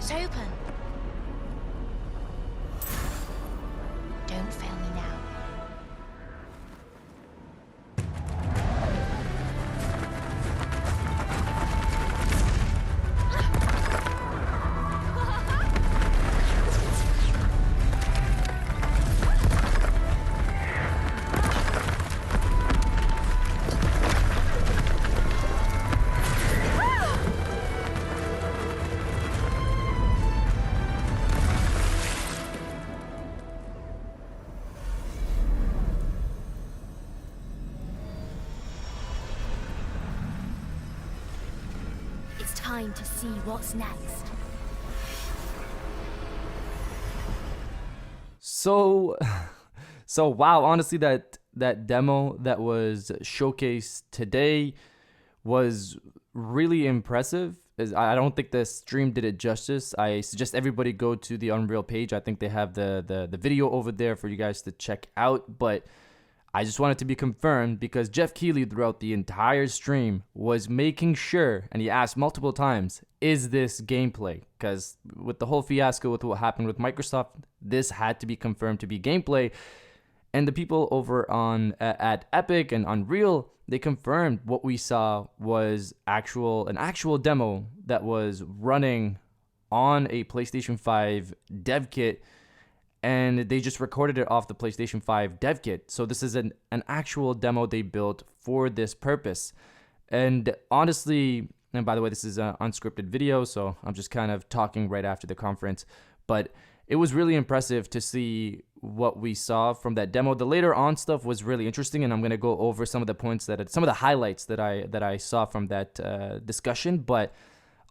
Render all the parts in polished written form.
It's open. Don't fail me now. It's time to see what's next. So wow, honestly that demo that was showcased today was really impressive. I don't think the stream did it justice. I suggest everybody go to the Unreal page. I think they have the video over there for you guys to check out, but I just wanted to be confirmed because Jeff Keighley throughout the entire stream was making sure, and he asked multiple times, is this gameplay? Because with the whole fiasco with what happened with Microsoft, this had to be confirmed to be gameplay. And the people over on at Epic and Unreal, they confirmed what we saw was an actual demo that was running on a PlayStation 5 dev kit, and they just recorded it off the PlayStation 5 dev kit. So this is an actual demo they built for this purpose. And honestly, and by the way, this is an unscripted video, so I'm just kind of talking right after the conference, but it was really impressive to see what we saw from that demo. The later on stuff was really interesting, and I'm going to go over some of the points some of the highlights that I saw from that discussion. But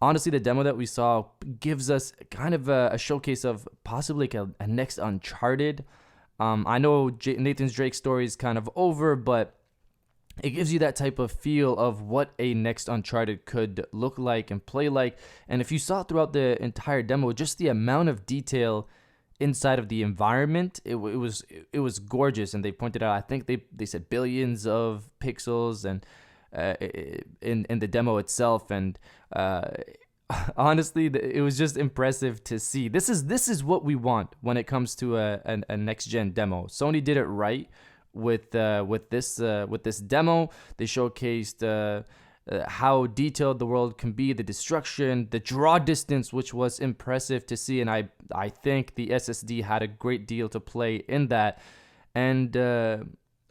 honestly, the demo that we saw gives us kind of a showcase of possibly like a next Uncharted. I know Nathan Drake's story is kind of over, but it gives you that type of feel of what a next Uncharted could look like and play like. And if you saw throughout the entire demo, just the amount of detail inside of the environment, it was gorgeous. And they pointed out, I think they said billions of pixels and in the demo itself. And honestly, it was just impressive to see. This is what we want when it comes to a next gen demo. Sony did it right with this demo. They showcased how detailed the world can be, the destruction, the draw distance, which was impressive to see, and I think the SSD had a great deal to play in that. And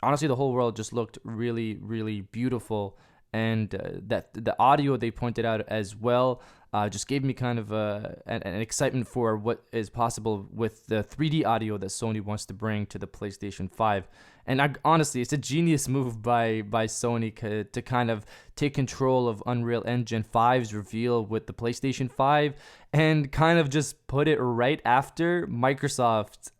honestly, the whole world just looked really, really beautiful. And that the audio they pointed out as well just gave me kind of an excitement for what is possible with the 3D audio that Sony wants to bring to the PlayStation 5. And honestly, it's a genius move by Sony to kind of take control of Unreal Engine 5's reveal with the PlayStation 5 and kind of just put it right after Microsoft's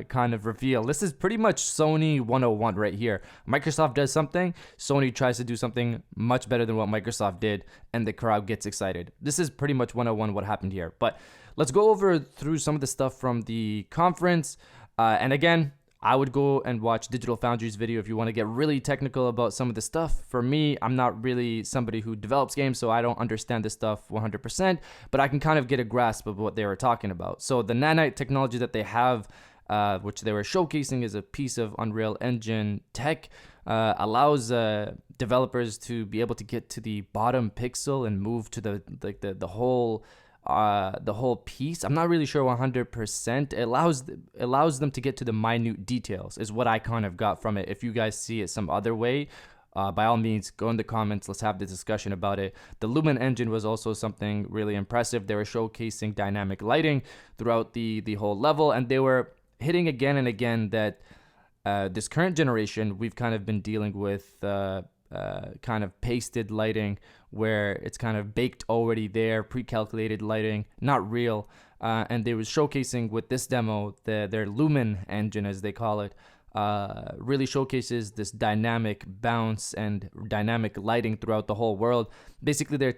kind of reveal. This is pretty much Sony 101 right here. Microsoft does something, Sony tries to do something much better than what Microsoft did, and the crowd gets excited. This is pretty much 101 what happened here. But let's go through some of the stuff from the conference. And again, I would go and watch Digital Foundry's video if you want to get really technical about some of the stuff. For me, I'm not really somebody who develops games, so I don't understand this stuff 100%, but I can kind of get a grasp of what they were talking about. So the nanite technology that they have, which they were showcasing as a piece of Unreal Engine tech, allows developers to be able to get to the bottom pixel and move to the whole piece. I'm not really sure 100%. It allows them to get to the minute details is what I kind of got from it. If you guys see it some other way, by all means, go in the comments. Let's have the discussion about it. The Lumen Engine was also something really impressive. They were showcasing dynamic lighting throughout the whole level, and they were hitting again and again that this current generation, we've kind of been dealing with kind of pasted lighting where it's kind of baked already there, pre-calculated lighting, not real. And they were showcasing with this demo, their Lumen Engine, as they call it, really showcases this dynamic bounce and dynamic lighting throughout the whole world. Basically, they're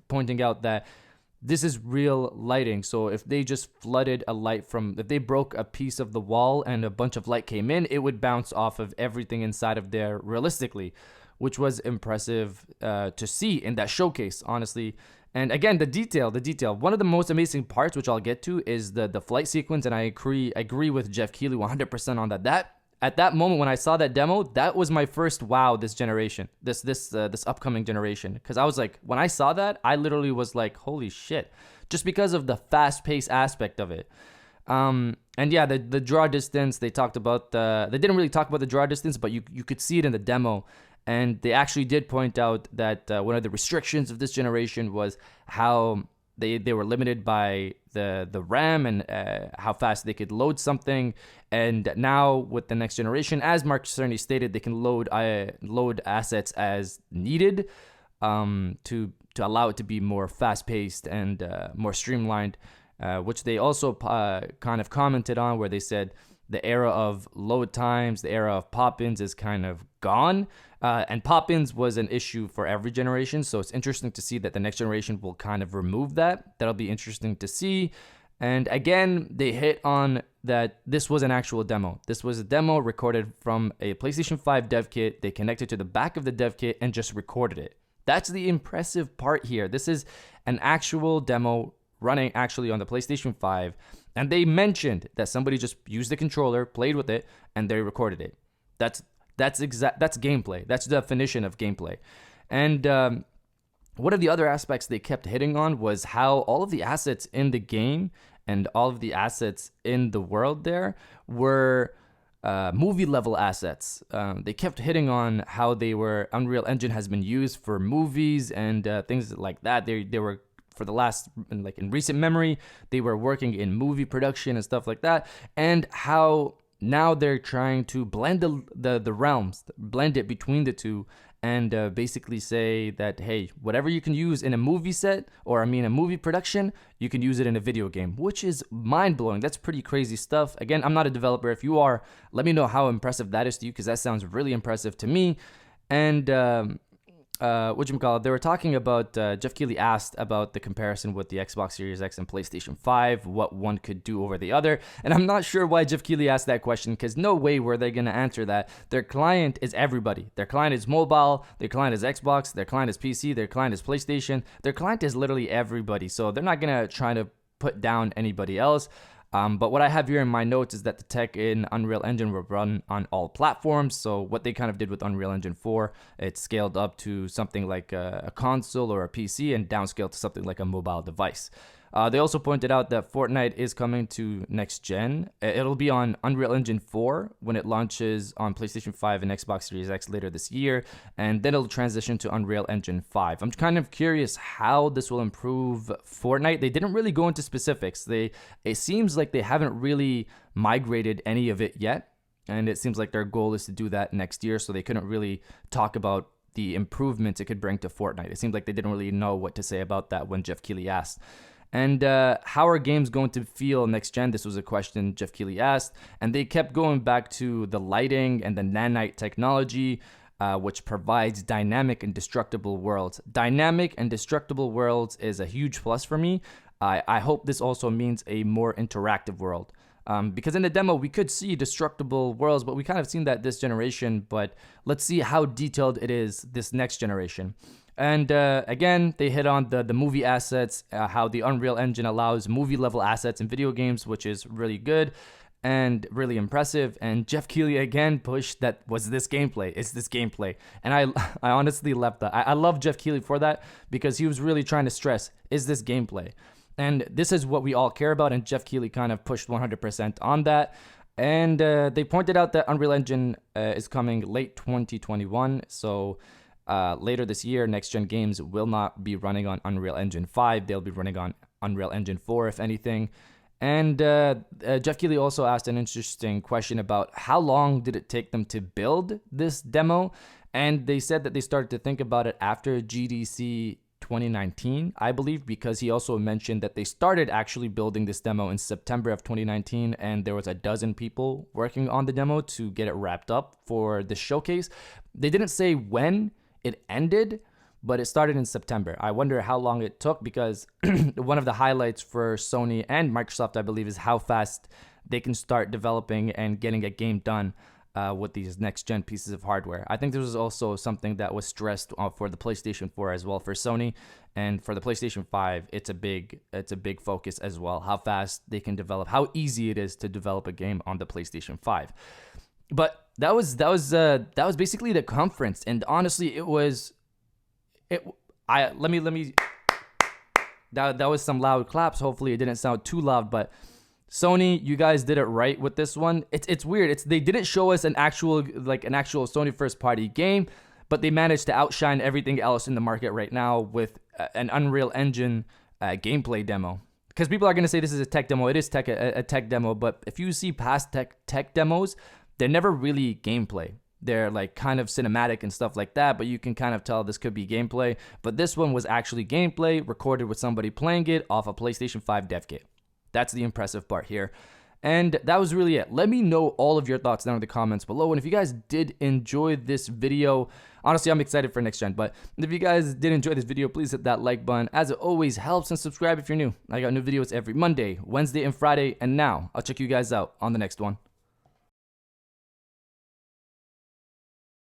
pointing out that this is real lighting. So if they just flooded if they broke a piece of the wall and a bunch of light came in, it would bounce off of everything inside of there realistically, which was impressive to see in that showcase, honestly. And again, the detail. One of the most amazing parts, which I'll get to, is the flight sequence, and I agree with Jeff Keighley 100% on that. At that moment when I saw that demo, that was my first wow this generation, this upcoming generation. Because I was like, when I saw that, I literally was like, holy shit, just because of the fast-paced aspect of it. And yeah, the draw distance, they talked about they didn't really talk about the draw distance, but you could see it in the demo. And they actually did point out that one of the restrictions of this generation was how they were limited by the RAM and how fast they could load something. And now with the next generation, as Mark Cerny stated, they can load assets as needed to allow it to be more fast-paced and more streamlined, which they also kind of commented on, where they said the era of load times, the era of pop-ins is kind of gone. And pop-ins was an issue for every generation, so it's interesting to see that the next generation will kind of remove that. That'll be interesting to see. And again, they hit on that this was an actual demo. This was a demo recorded from a PlayStation 5 dev kit. They connected to the back of the dev kit and just recorded it. That's the impressive part here. This is an actual demo running actually on the PlayStation 5. And they mentioned that somebody just used the controller, played with it, and they recorded it. That's gameplay. That's the definition of gameplay. And one of the other aspects they kept hitting on was how all of the assets in the game and all of the assets in the world there were movie level assets. They kept hitting on how they were, Unreal Engine has been used for movies and things like that. They were, for the last, like in recent memory, they were working in movie production and stuff like that, and how now they're trying to blend the realms, blend it between the two, and basically say that, hey, whatever you can use in a movie set, or a movie production, you can use it in a video game, which is mind-blowing. That's pretty crazy stuff. Again, I'm not a developer. If you are, let me know how impressive that is to you, because that sounds really impressive to me. And they were talking about, Jeff Keighley asked about the comparison with the Xbox Series X and PlayStation 5, what one could do over the other. And I'm not sure why Jeff Keighley asked that question, because no way were they going to answer that. Their client is everybody. Their client is mobile, their client is Xbox, their client is PC, their client is PlayStation. Their client is literally everybody. So they're not going to try to put down anybody else. But what I have here in my notes is that the tech in Unreal Engine will run on all platforms. So what they kind of did with Unreal Engine 4, it scaled up to something like a console or a PC and downscaled to something like a mobile device. They also pointed out that Fortnite is coming to next gen. It'll be on Unreal Engine 4 when it launches on PlayStation 5 and Xbox Series X later this year, and then it'll transition to Unreal Engine 5. I'm kind of curious how this will improve Fortnite. They didn't really go into specifics. It seems like they haven't really migrated any of it yet, and it seems like their goal is to do that next year, so they couldn't really talk about the improvements it could bring to Fortnite. It seems like they didn't really know what to say about that when Jeff Keighley asked. And how are games going to feel next gen? This was a question Jeff Keighley asked. And they kept going back to the lighting and the nanite technology, which provides dynamic and destructible worlds. Dynamic and destructible worlds is a huge plus for me. I hope this also means a more interactive world. Because in the demo, we could see destructible worlds, but we kind of seen that this generation. But let's see how detailed it is this next generation. And again, they hit on the movie assets, how the Unreal Engine allows movie-level assets in video games, which is really good and really impressive. And Jeff Keighley again pushed that was this gameplay. It's this gameplay. And I honestly left that. I love Jeff Keighley for that, because he was really trying to stress, is this gameplay? And this is what we all care about, and Jeff Keighley kind of pushed 100% on that. And they pointed out that Unreal Engine is coming late 2021, so later this year, next-gen games will not be running on Unreal Engine 5. They'll be running on Unreal Engine 4, if anything. And Jeff Keighley also asked an interesting question about how long did it take them to build this demo. And they said that they started to think about it after GDC 2019, I believe, because he also mentioned that they started actually building this demo in September of 2019, and there was a dozen people working on the demo to get it wrapped up for the showcase. They didn't say when it ended, but it started in September. I wonder how long it took, because one of the highlights for Sony and Microsoft, I believe, is how fast they can start developing and getting a game done. with these next gen pieces of hardware. I think this was also something that was stressed for the PlayStation 4 as well for Sony, and for the PlayStation 5, it's a big focus as well. How fast they can develop, how easy it is to develop a game on the PlayStation 5. But that was basically the conference, and honestly, let me. That was some loud claps. Hopefully, it didn't sound too loud, but Sony, you guys did it right with this one. It's weird. They didn't show us an actual Sony first party game, but they managed to outshine everything else in the market right now with an Unreal Engine gameplay demo. Because people are gonna say this is a tech demo. It is a tech demo, but if you see past tech demos, they're never really gameplay. They're like kind of cinematic and stuff like that, but you can kind of tell this could be gameplay. But this one was actually gameplay recorded with somebody playing it off a PlayStation 5 dev kit. That's the impressive part here. And that was really it. Let me know all of your thoughts down in the comments below. And if you guys did enjoy this video, honestly, I'm excited for next gen. But if you guys did enjoy this video, please hit that like button. As it always helps, and subscribe if you're new. I got new videos every Monday, Wednesday, and Friday. And now I'll check you guys out on the next one.